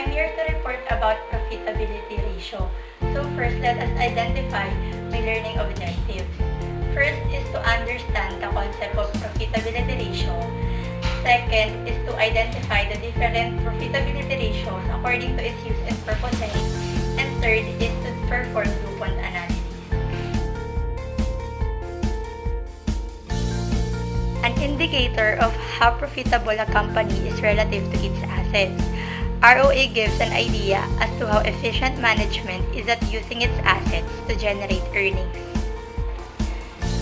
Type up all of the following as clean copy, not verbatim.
I'm here to report about profitability ratio. So first, let us identify my learning objectives. First is to understand the concept of profitability ratio. Second is to identify the different profitability ratios according to its use and purposes. And third is to perform DUPONT analysis. An indicator of how profitable a company is relative to its assets. ROA gives an idea as to how efficient management is at using its assets to generate earnings.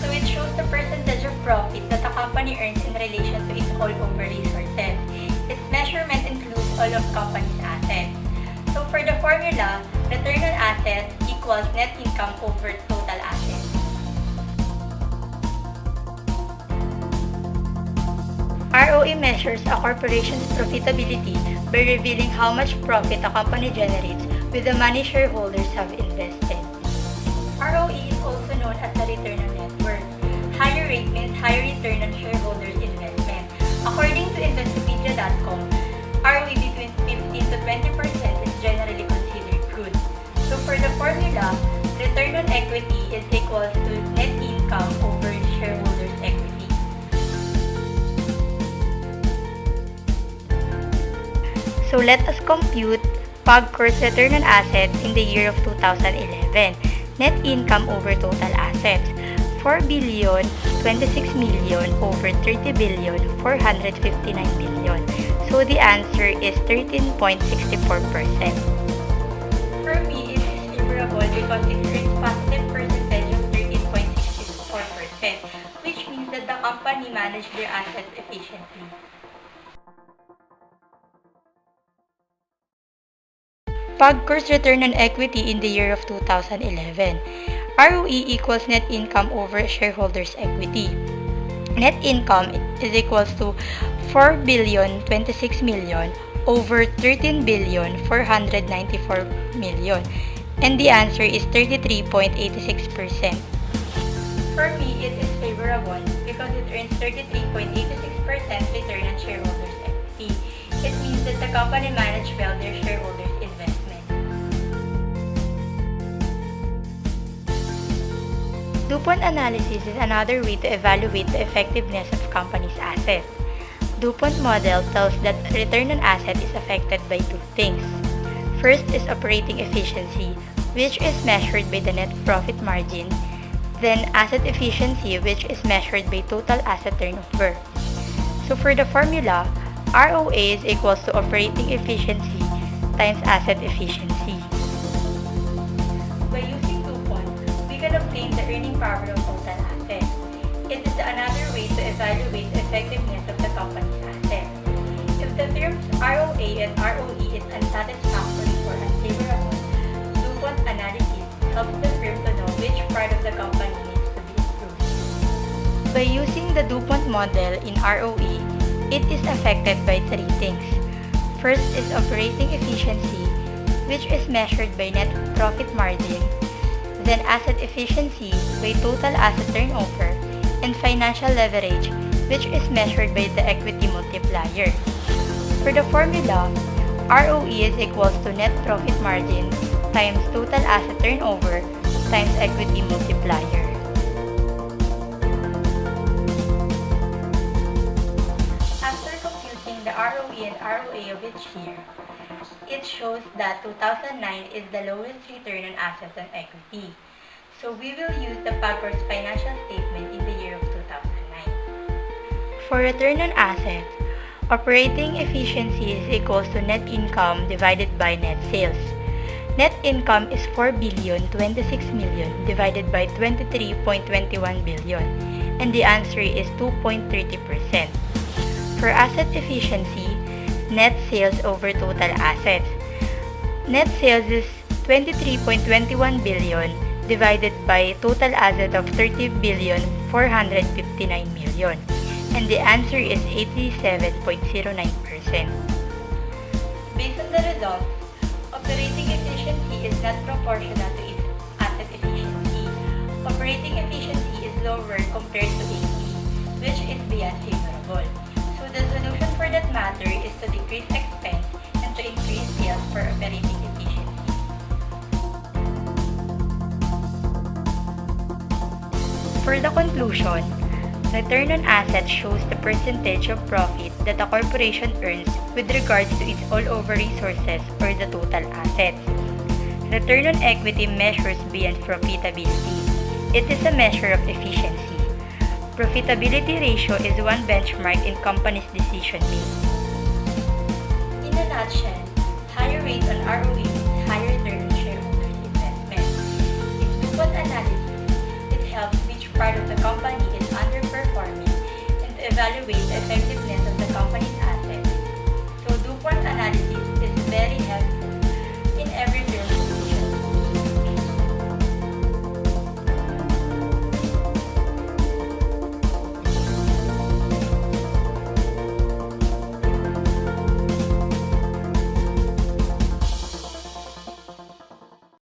So it shows the percentage of profit that a company earns in relation to its all-over resources. Its measurement includes all of company's assets. So for the formula, return on assets equals net income over total assets. ROE measures a corporation's profitability by revealing how much profit a company generates with the money shareholders have invested. ROE is also known as the return on net worth. Higher rate means higher return on shareholders' investment. According to Investopedia.com, ROE between 15 to 20% is generally considered good. So for the formula, return on equity is equal to net income over shareholders' equity. So let us compute PAGCOR's return on assets in the year of 2011. Net income over total assets, 4 billion, 26 million over 30 billion, 459 million. So the answer is 13.64%. For me, it is favorable because it earns positive percentage of 13.64%, which means that the company managed their assets efficiently. PAGCOR's return on equity in the year of 2011. ROE equals net income over shareholders' equity. Net income is equals to 4 billion 26 million over 13 billion 494 million. And the answer is 33.86%. For me, it is favorable because it earns 33.86% return on shareholders' equity. It means that the company managed well their shareholders' investment. DUPONT analysis is another way to evaluate the effectiveness of company's assets. DUPONT model tells that return on asset is affected by two things. First is operating efficiency, which is measured by the net profit margin. Then asset efficiency, which is measured by total asset turnover. So for the formula, ROA is equals to operating efficiency times asset efficiency. By using DUPONT, we can obtain the earning power of total assets. It is another way to evaluate the effectiveness of the company's assets. If the terms ROA and ROE is unsatisfactory or unfavorable, DUPONT analysis helps the firm to know which part of the company needs to be improved. By using the DUPONT model in ROE, it is affected by three things. First is operating efficiency, which is measured by net profit margin, then asset efficiency by total asset turnover, and financial leverage, which is measured by the equity multiplier. For the formula, ROE is equals to net profit margin times total asset turnover times equity multiplier. The ROE and ROA of each year, it shows that 2009 is the lowest return on assets and equity. So we will use the PAGCOR's financial statement in the year of 2009. For return on assets, operating efficiency is equals to net income divided by net sales. Net income is 4 billion 26 million divided by 23.21 billion, and the answer is 2.30%. For asset efficiency, net sales over total assets. Net sales is 23.21 billion divided by total asset of 30 billion 459 million, and the answer is 87.09%. Based on the results, operating efficiency is not proportional to its asset efficiency. Operating efficiency is lower compared to AP, which is beyond favorable. So the solution for that matter is to decrease expense and to increase sales for operating efficiency. For the conclusion, return on assets shows the percentage of profit that a corporation earns with regards to its all-over resources or the total assets. Return on equity measures beyond profitability. It is a measure of efficiency. Profitability ratio is one benchmark in companies' decision-making. In a nutshell, higher rate on ROE means higher return on shareholders' investment. In DUPONT analysis, it helps which part of the company is underperforming and to evaluate the effectiveness of the company's assets. So DUPONT analysis is very helpful